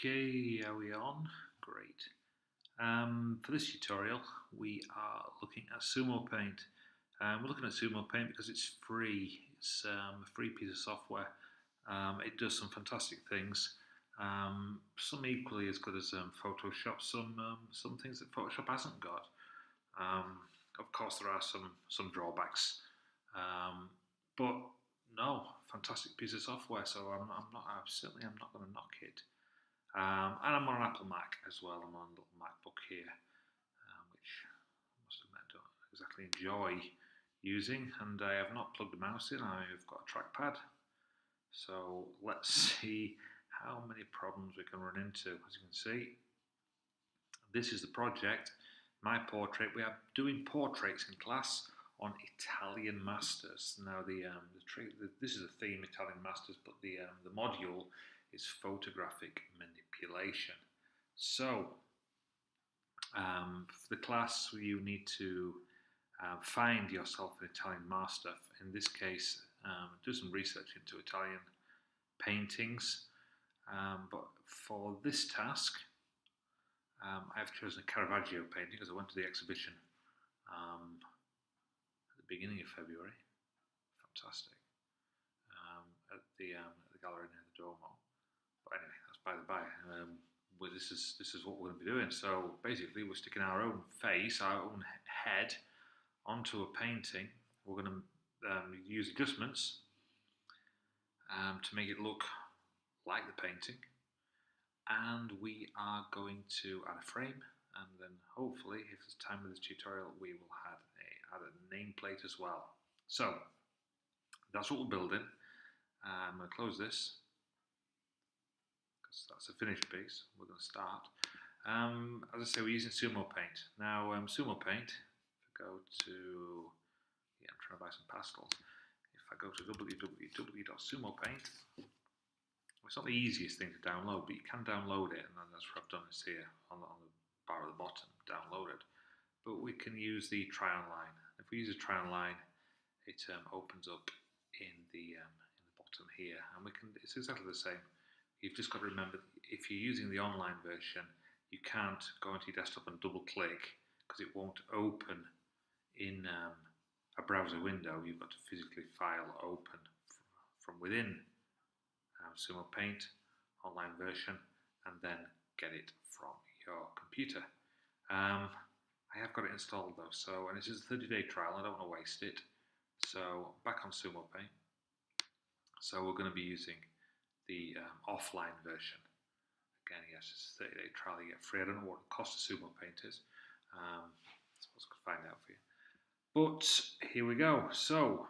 Okay, are we on? Great. For this tutorial, we are looking at SumoPaint. We're looking at SumoPaint because it's free. It's a free piece of software. It does some fantastic things. Some equally as good as Photoshop. Some things that Photoshop hasn't got. Of course, there are some drawbacks, but no, fantastic piece of software. So I'm not going to knock it. And I'm on an Apple Mac as well. I'm on a little MacBook here, which I must admit I don't exactly enjoy using. And I have not plugged the mouse in. I've got a trackpad. So let's see how many problems we can run into. As you can see, this is the project, my portrait. We are doing portraits in class on Italian masters. Now this is a theme, Italian masters, but the module is photographic manipulation. So for the class, you need to find yourself an Italian master. In this case, do some research into Italian paintings. But for this task, I've chosen a Caravaggio painting because I went to the exhibition at the beginning of February. Fantastic. At the gallery near the Duomo. But anyway, that's by the by. Well, this is what we're going to be doing. So basically, we're sticking our own face, our own head, onto a painting. We're going to use adjustments to make it look like the painting, and we are going to add a frame, and then hopefully, if there's time with this tutorial, we will add a nameplate as well. So that's what we're building. I'm going to close this. That's a finished piece. We're going to start. As I say, we're using SumoPaint. Now, SumoPaint, if I go to, I'm trying to buy some pastels. If I go to www.sumopaint, it's not the easiest thing to download, but you can download it, and that's what I've done is here on the bar at the bottom, downloaded. But we can use the try online. If we use a try online, it opens up in the bottom here, and it's exactly the same. You've just got to remember, if you're using the online version, you can't go into your desktop and double click because it won't open in a browser window. You've got to physically file open from within SumoPaint online version and then get it from your computer. I have got it installed though, and this is a 30-day trial. I don't want to waste it. So back on SumoPaint. So we're going to be using the offline version. Again, yes, it's a 30-day trial. You get free. I don't know what the cost of SumoPaint is. I suppose I could find out for you. But here we go. So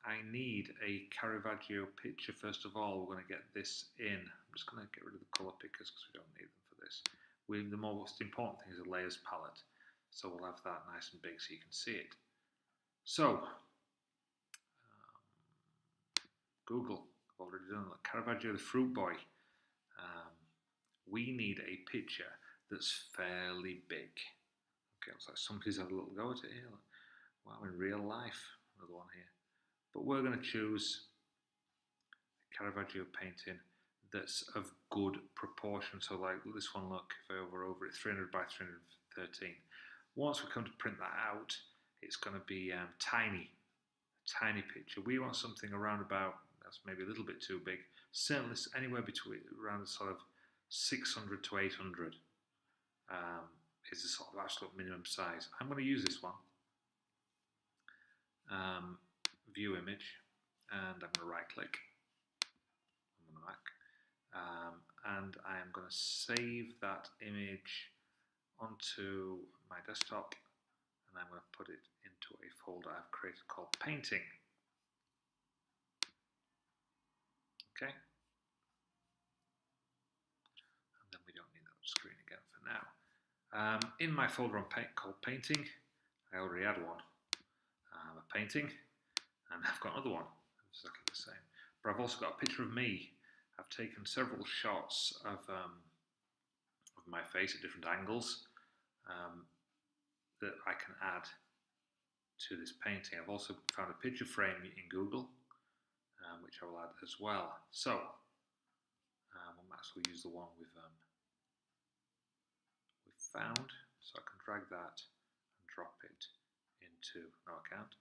I need a Caravaggio picture. First of all, we're going to get this in. I'm just going to get rid of the color pickers because we don't need them for this. The most important thing is a layers palette. So we'll have that nice and big so you can see it. So Google. Already done that. Caravaggio the Fruit Boy. We need a picture that's fairly big. Okay, looks like somebody's had a little go at it here. Wow, in real life, another one here. But we're going to choose a Caravaggio painting that's of good proportion. So like this one, look, if I hover over it, 300 by 313. Once we come to print that out, it's going to be tiny, a tiny picture. We want something around about, that's maybe a little bit too big, certainly anywhere between around sort of 600 to 800 is the sort of absolute minimum size. I'm going to use this one, view image, and I'm going to right click on the Mac, and I am going to save that image onto my desktop, and I'm going to put it into a folder I've created called Painting. Okay, and then we don't need that screen again for now. In my folder called Painting, I already had one, a painting, and I've got another one, exactly the same. But I've also got a picture of me. I've taken several shots of my face at different angles that I can add to this painting. I've also found a picture frame in Google, which I will add as well. So We might as well use the one we've found. So I can drag that and drop it into, no I can't.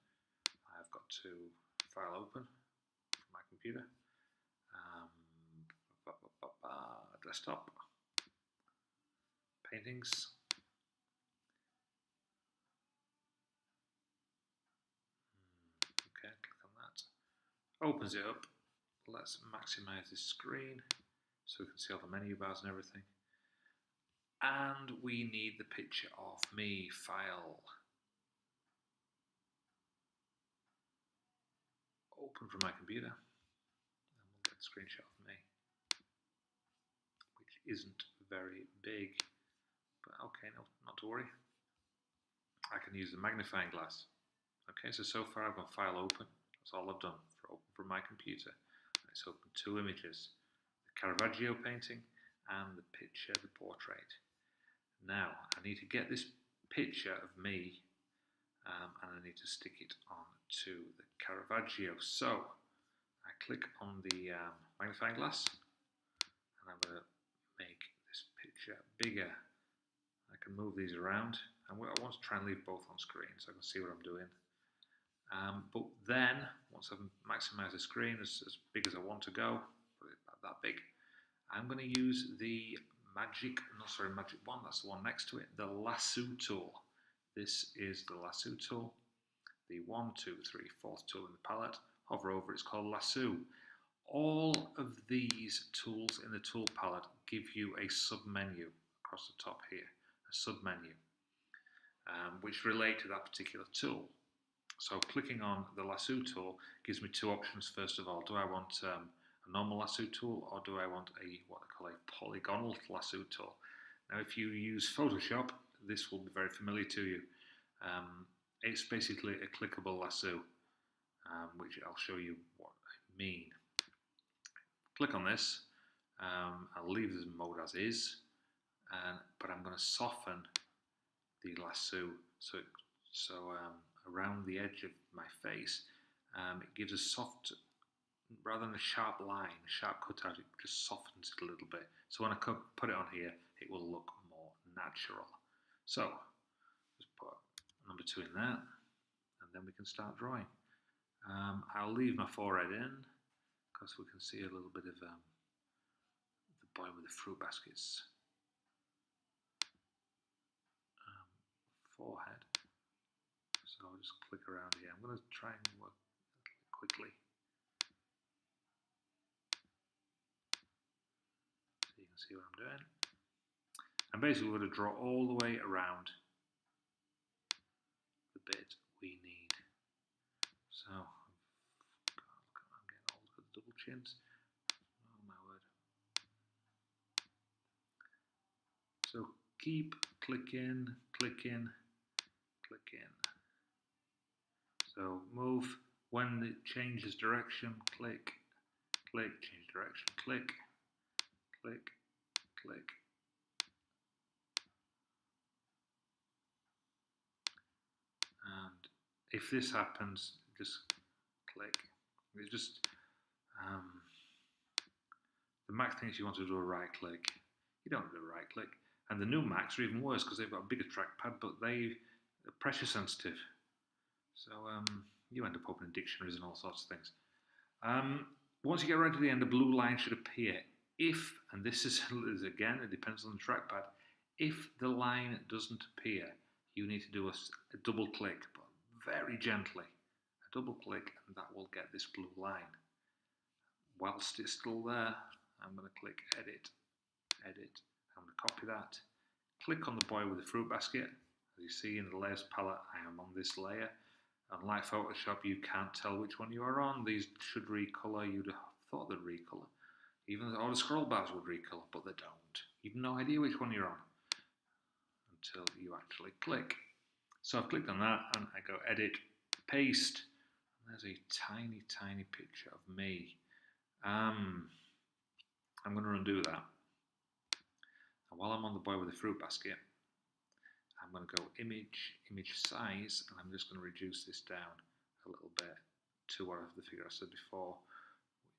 I've got to file open from my computer. Desktop. Paintings. Okay, click on that. Opens it up. Let's maximize this screen so we can see all the menu bars and everything. And we need the picture of me file. Open from my computer. And we'll get a screenshot of me, which isn't very big. But okay, no, not to worry. I can use the magnifying glass. Okay, so far I've got file open. That's all I've done for open from my computer. Let's open two images, the Caravaggio painting and the picture, the portrait. Now, I need to get this picture of me and I need to stick it on to the Caravaggio. So, I click on the magnifying glass and I'm going to make this picture bigger. I can move these around and I want to try and leave both on screen so I can see what I'm doing. But then, once I've maximized the screen as big as I want to go, put it about that big, I'm going to use the magic wand, that's the one next to it, the lasso tool. This is the lasso tool, the 1, 2, 3, 4th tool in the palette. Hover over, it's called lasso. All of these tools in the tool palette give you a sub-menu across the top here, a sub-menu, which relate to that particular tool. So clicking on the lasso tool gives me two options. First of all, do I want a normal lasso tool or do I want what I call a polygonal lasso tool? Now if you use Photoshop, this will be very familiar to you. It's basically a clickable lasso, which I'll show you what I mean. Click on this, I'll leave this mode as is, but I'm going to soften the lasso so around the edge of my face, it gives a soft, rather than a sharp line, a sharp cutout, it just softens it a little bit. So when I put it on here, it will look more natural. So just put number 2 in there, and then we can start drawing. I'll leave my forehead in, because we can see a little bit of the boy with the fruit baskets forehead. So I'll just click around here. I'm going to try and work quickly. So you can see what I'm doing. And basically we're going to draw all the way around the bit we need. So I'm getting all the double chins. Oh my word. So keep clicking, clicking, clicking. So move, when it changes direction, click, click, change direction, click, click, click. And if this happens, just click. It's just, the Mac thinks you want to do a right click. You don't do a right click. And the new Macs are even worse because they've got a bigger trackpad, but they're pressure sensitive. So you end up opening dictionaries and all sorts of things. Once you get right to the end, a blue line should appear. If, and this is again, it depends on the trackpad, if the line doesn't appear, you need to do a double click, but very gently. A double click, and that will get this blue line. Whilst it's still there, I'm going to click Edit, Edit. I'm going to copy that. Click on the boy with the fruit basket. As you see in the layers palette, I am on this layer. Unlike Photoshop, you can't tell which one you are on. These should recolor. You'd have thought they'd recolor. Even all the scroll bars would recolor, but they don't. You've no idea which one you're on until you actually click. So I've clicked on that and I go Edit, Paste. And there's a tiny, tiny picture of me. I'm going to undo that. And while I'm on the boy with the fruit basket, I'm going to go Image, Image Size, and I'm just going to reduce this down a little bit to whatever the figure I said before,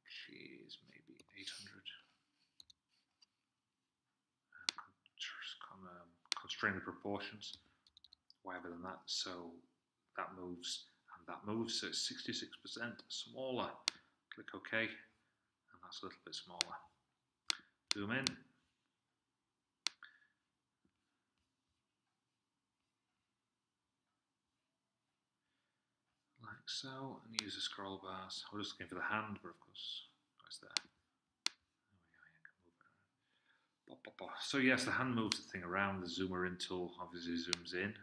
which is maybe 800. adjusting the proportions, whatever than that, so that moves and that moves, so it's 66% smaller. Click OK, and that's a little bit smaller. Zoom in. Like so, and use the scroll bars. I was just looking for the hand, but of course, it's there. There we go, you can move it around. Pop, pop, pop. So yes, the hand moves the thing around. The zoomer in tool obviously zooms in.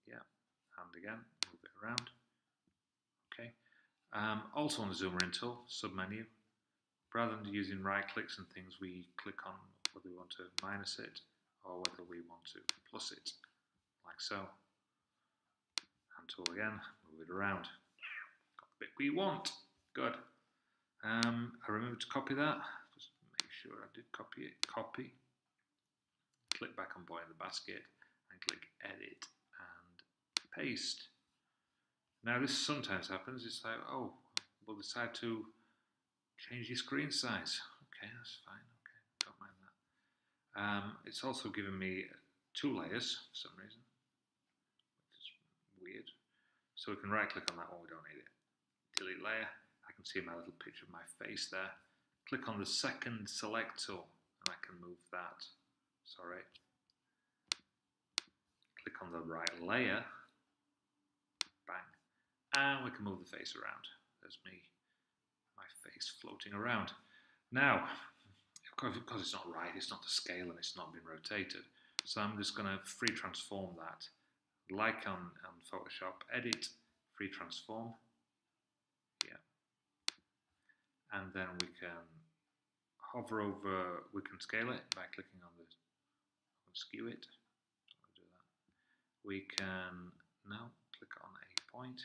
Yeah, hand again, move it around. Okay. Also on the zoomer in tool, submenu, rather than using right clicks and things, we click on whether we want to minus it or whether we want to plus it, like so. Hand tool again, move it around. Got the bit we want. Good. I remembered to copy that. Just make sure I did copy it. Copy. Click back on boy in the basket and click edit and paste. Now this sometimes happens. It's like, oh, we'll decide to change your screen size. Okay, that's fine. Okay, don't mind that. It's also given me 2 layers for some reason, which is weird. So we can right click on that one, we don't need it. Delete layer. I can see my little picture of my face there. Click on the second select tool and I can move that. Sorry. Click on the right layer. Bang. And we can move the face around. There's me, my face floating around. Now, because it's not right, it's not to scale and it's not been rotated. So I'm just going to free transform that. Like on Photoshop, edit, free transform. Yeah. And then we can hover over, we can scale it by clicking on the, skew it. Don't want to do that. We can now click on a point.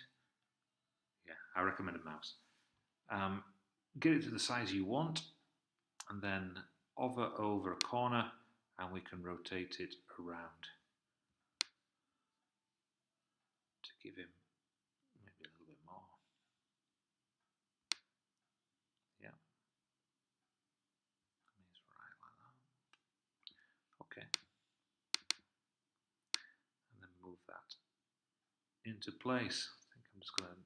Yeah, I recommend a mouse. Get it to the size you want, and then hover over a corner, and we can rotate it around to give him maybe a little bit more. Yeah, he's right like that. Okay, and then move that into place. I think I'm just going to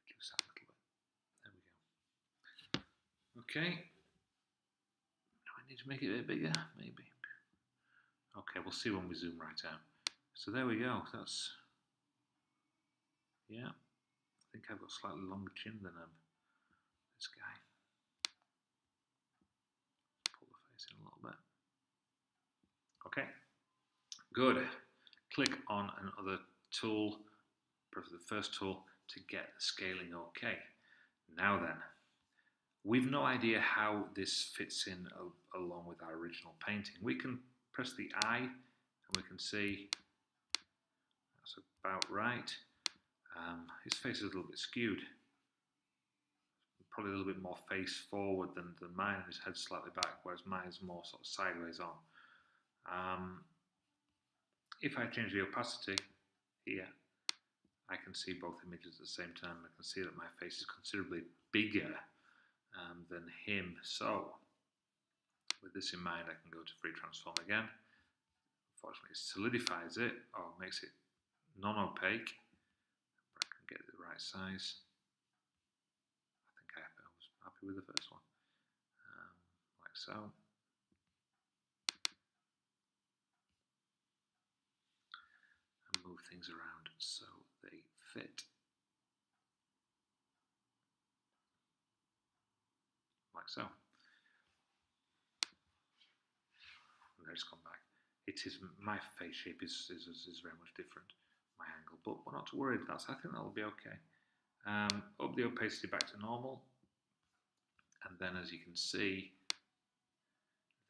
reduce that a little bit. There we go. Okay. Do I need to make it a bit bigger? Maybe. Okay, we'll see when we zoom right out. So there we go. That's, yeah. I think I've got a slightly longer chin than this guy. Pull the face in a little bit. Okay. Good. Click on another tool, probably the first tool, to get the scaling okay. Now then, we've no idea how this fits in along with our original painting. We can press the I and we can see that's about right. His face is a little bit skewed. Probably a little bit more face forward than mine, and his head's slightly back, whereas mine is more sort of sideways on. If I change the opacity here, I can see both images at the same time. I can see that my face is considerably bigger than him. So, with this in mind, I can go to free transform again. Unfortunately, it solidifies it or makes it non-opaque. But I can get it the right size. I think I was happy with the first one, like so. And move things around so they fit. Like so. And there it's come back. It is, my face shape is very much different, my angle, but we're not to worry. I think that'll be okay. Up the opacity back to normal, and then as you can see,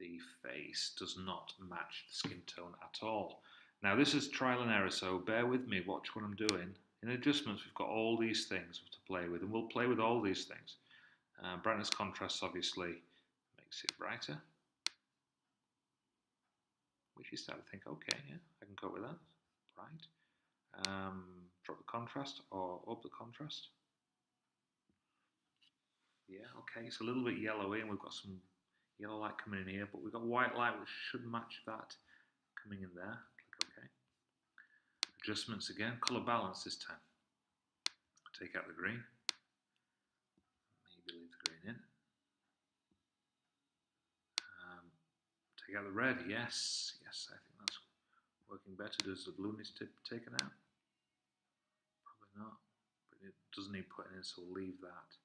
the face does not match the skin tone at all. Now this is trial and error, so bear with me, watch what I'm doing. In adjustments, we've got all these things to play with, and we'll play with all these things. Brightness contrast obviously makes it brighter, which you start to think, okay, yeah, I can cope with that, right. Drop the contrast or up the contrast. Yeah, okay, it's a little bit yellowy and we've got some Yellow light coming in here, but we've got white light which should match that coming in there. Click OK. Adjustments again, colour balance this time. Take out the green. Maybe leave the green in. Take out the red. Yes, yes, I think that's working better. Does the blue need to be taken out? Probably not, but it doesn't need putting in, so we'll leave that.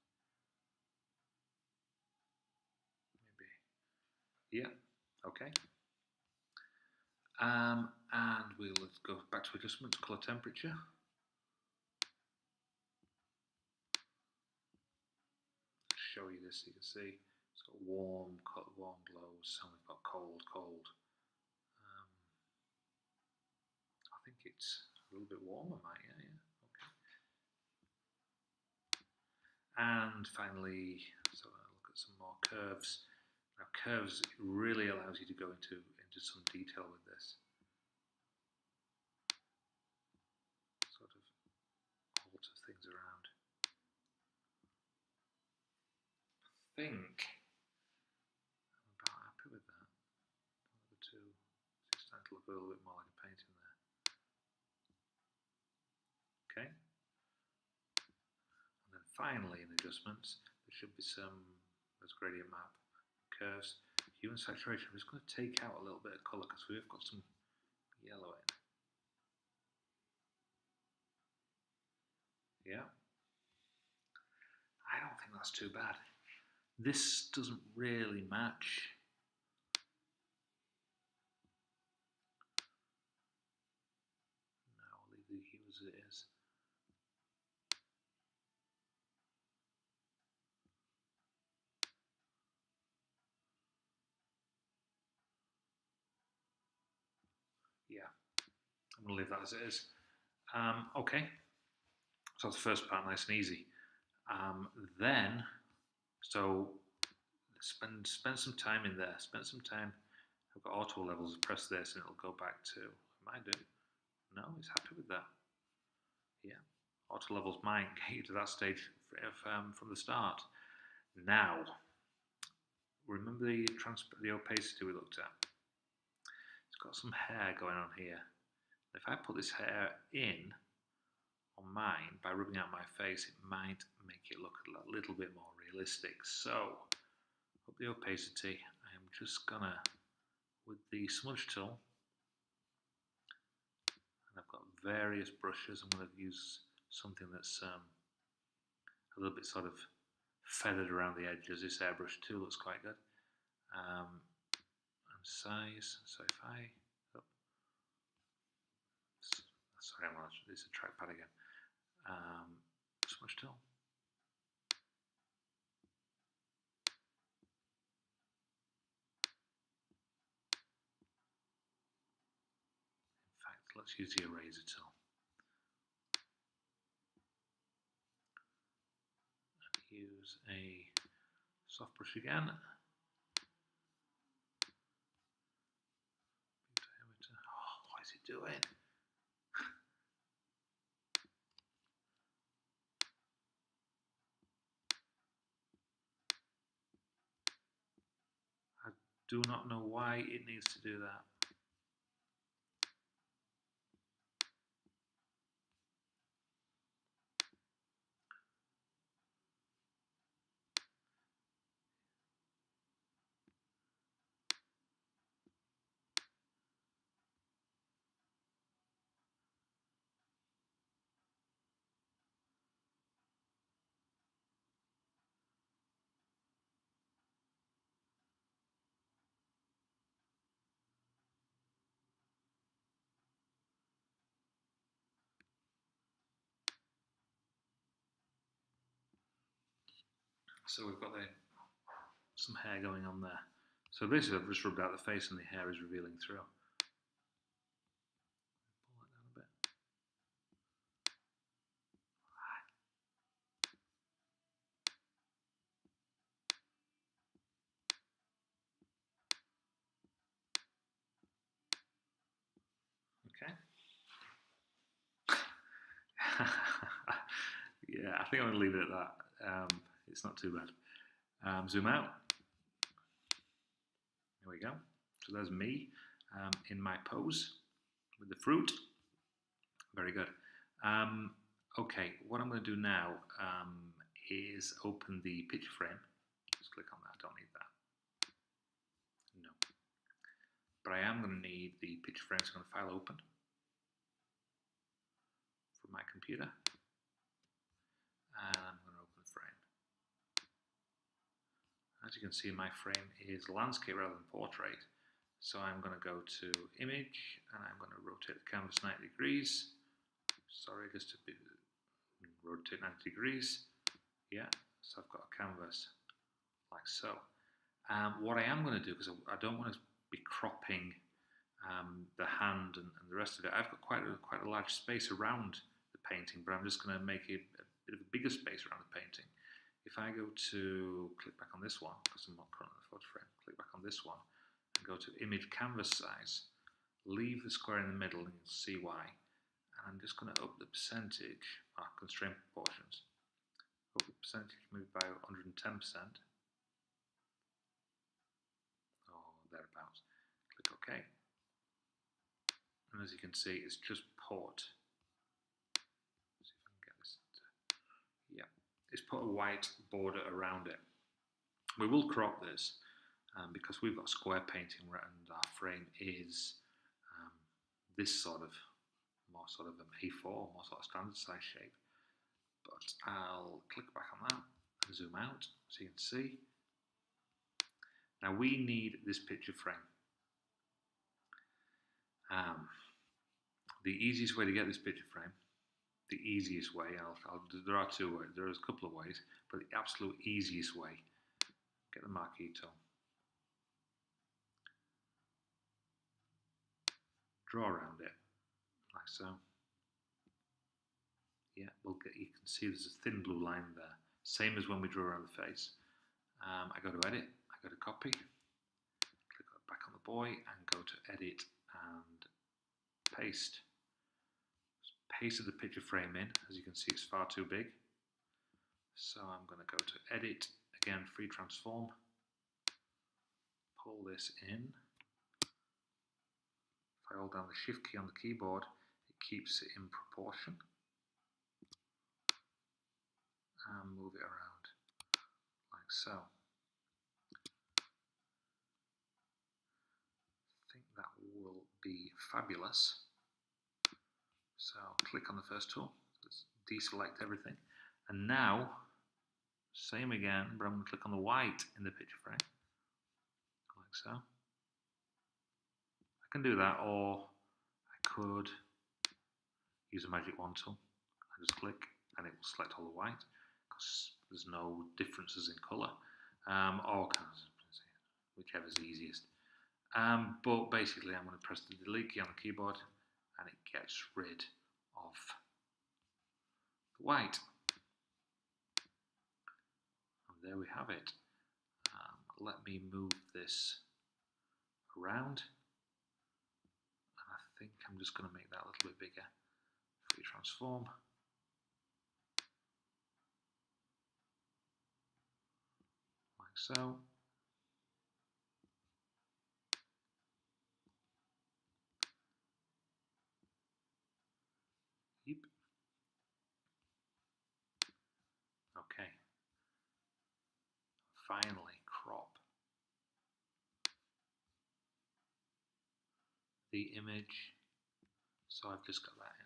Maybe, yeah, okay. And we'll go back to adjustments, colour temperature. Show you this so you can see. It's got warm glows, and we've got cold. I think it's a little bit warmer, mate. Yeah, okay. And finally, so I'll look at some more curves. Now, curves really allows you to go into some detail with this. Sort of alter things around. I think I'm about happy with that. The two, it's starting to look a little bit more like a painting there. Okay. And then finally in adjustments, there should be there's gradient map, curves, hue and saturation. I'm just going to take out a little bit of colour because we've got some yellow in. Yeah. I don't think that's too bad. This doesn't really match. No, I'll leave the hue as it is. Yeah, I'm going to leave that as it is. Okay, so that's the first part, nice and easy. Then, so spend some time in there. Spend some time. I've got auto levels. Press this, and it'll go back to. It might do. No, he's happy with that. Yeah, auto levels might get you to that stage from the start. Now, remember the opacity we looked at? It's got some hair going on here. If I put this hair in on mine by rubbing out my face, it might make it look a little bit more realistic. So, up the opacity, I am just gonna, with the smudge tool, and I've got various brushes. I'm going to use something that's a little bit sort of feathered around the edges. This airbrush tool looks quite good. And size. So if I, sorry, I'm on this is a trackpad again. Smudge tool. In fact, let's use the eraser tool. And use a soft brush again. Oh, what is it doing? I do not know why it needs to do that. So we've got some hair going on there. So basically I've just rubbed out the face and the hair is revealing through. Pull that down a bit. Okay. Yeah, I think I'm going to leave it at that. It's not too bad. Zoom out. There we go. So there's me in my pose with the fruit. Very good. Okay, what I'm going to do now is open the picture frame. Just click on that. I don't need that. No. But I am going to need the picture frame. So I'm going to file open from my computer. And I'm going to open the frame. As you can see, my frame is landscape rather than portrait. So I'm going to go to image and I'm going to rotate the canvas 90 degrees. Sorry, just to rotate 90 degrees. Yeah, so I've got a canvas like so. What I am going to do, because I don't want to be cropping the hand and the rest of it, I've got quite a large space around the painting, but I'm just going to make a bit of a bigger space around the painting. If I go to, click back on this one, because I'm not currently in the photo frame, click back on this one, and go to image canvas size, leave the square in the middle, and you'll see why. And I'm just going to up the percentage, constraint proportions, up the percentage maybe by 110%, or thereabouts. Click OK. And as you can see, it's just put, see if I can get this to, yeah, it's put a white border around it. We will crop this because we've got square painting and our frame is this sort of more sort of an A4, more sort of standard size shape. But I'll click back on that and zoom out so you can see. Now we need this picture frame. The easiest way to get this picture frame, the easiest way, there are two ways, there is a couple of ways, but the absolute easiest way, get the marquee tool. Draw around it, like so. Yeah, you can see there's a thin blue line there, same as when we draw around the face. I go to edit, I go to copy, click back on the boy and go to edit and paste. Pasted the picture frame in, as you can see it's far too big. So I'm going to go to edit, again free transform, pull this in. If I hold down the shift key on the keyboard, it keeps it in proportion. And move it around like so. I think that will be fabulous. So click on the first tool, let's deselect everything. And now, same again, but I'm going to click on the white in the picture frame, like so. I can do that, or I could use a magic wand tool. I just click and it will select all the white, because there's no differences in colour, or whichever's easiest. But basically I'm going to press the delete key on the keyboard and it gets rid of the white. And there we have it. Let me move this around. And I think I'm just going to make that a little bit bigger. Free transform. Like so. Yep. Okay. Finally, crop the image. So I've just got that in.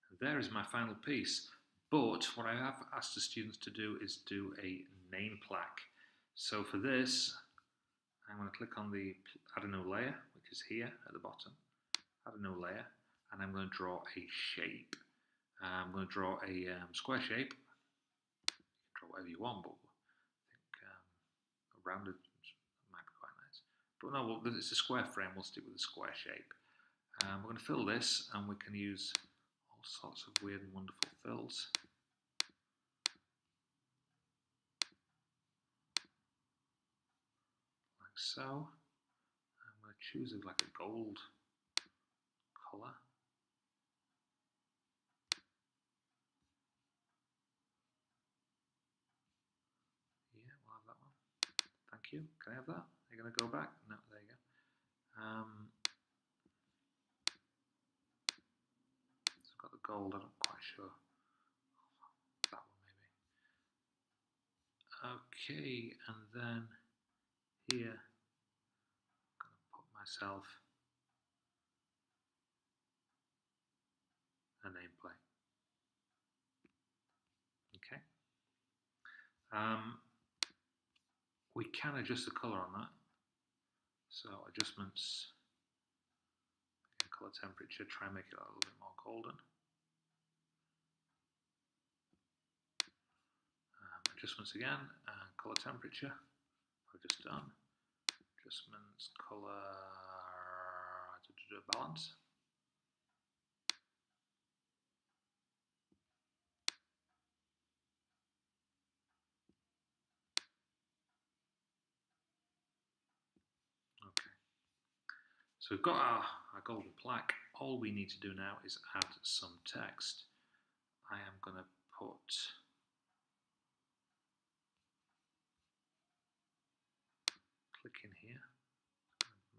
And there is my final piece. But what I have asked the students to do is do a name plaque. So for this, I'm going to click on the add a new layer, which is here at the bottom. Add a new layer, and I'm going to draw a shape. I'm going to draw a square shape. You can draw whatever you want, but I think a rounded might be quite nice. But no, it's a square frame, we'll stick with the square shape. We're going to fill this, and we can use all sorts of weird and wonderful fills. Like so. I'm going to choose like a gold colour. Yeah, we'll have that one. Thank you. Can I have that? Are you going to go back? No, there you go. So I've got the gold, I'm not quite sure. That one maybe. Okay, and then here I'm going to put myself a nameplate. Okay. We can adjust the color on that. So adjustments, color temperature, try and make it a little bit more golden. Adjustments again, color temperature, I've just done. Adjustments, color, balance. Okay. So we've got our golden plaque. All we need to do now is add some text. I am going to put click in here,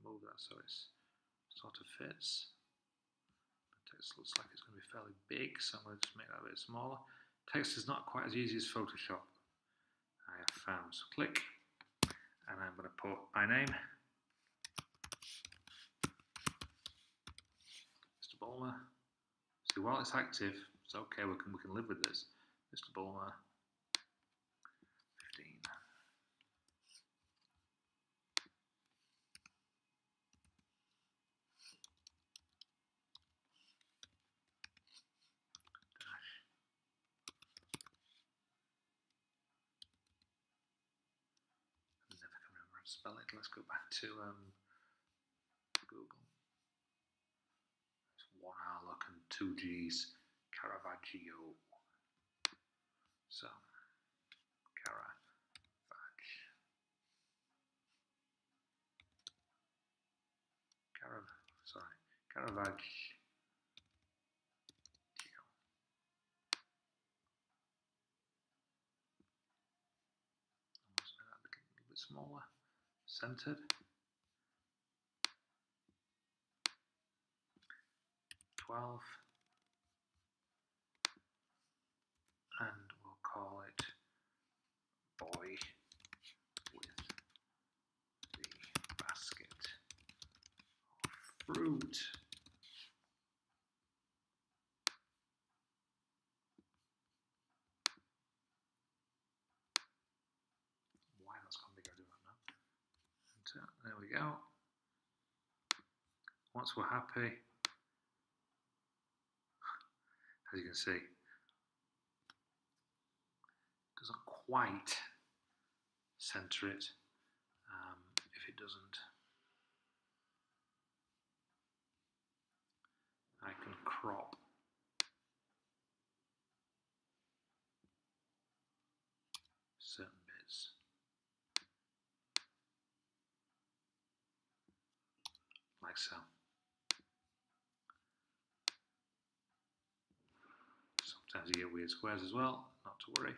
move that so it sort of fits. The text looks like it's going to be fairly big, so I'm going to just make that a bit smaller. Text is not quite as easy as Photoshop, I have found. So click, and I'm going to put my name, Mr. Bulmer. See, while it's active, it's okay, we can live with this. Mr. Bulmer, 15. Spell it. Let's go back to Google. It's one R look and two G's. Caravaggio. So Caravaggio. Almost make that a little bit smaller. Centered. 12. And we'll call it boy with the basket of fruit. Why that's gone bigger, I do not know. And, there we go. Once we're happy, as you can see, doesn't quite center it. If it doesn't, I can crop certain bits. Like so. Sometimes you get weird squares as well, not to worry.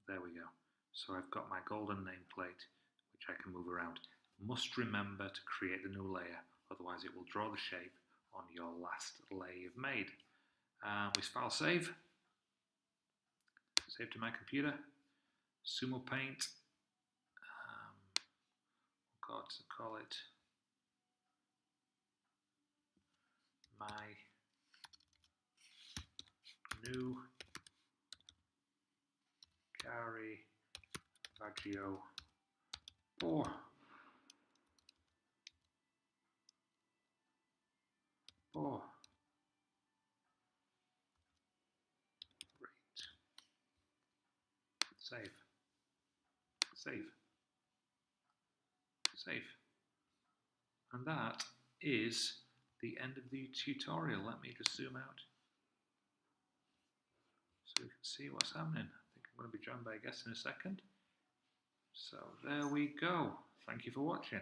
But there we go. So I've got my golden nameplate, which I can move around. Must remember to create the new layer, otherwise it will draw the shape on your last layer you've made. We file save. Save to my computer. SUMO Paint. Got to call it my new Caravaggio 4. Great. Save. Save. Save. And that is the end of the tutorial. Let me just zoom out so we can see what's happening. I think I'm going to be joined by a guest in a second. So there we go. Thank you for watching.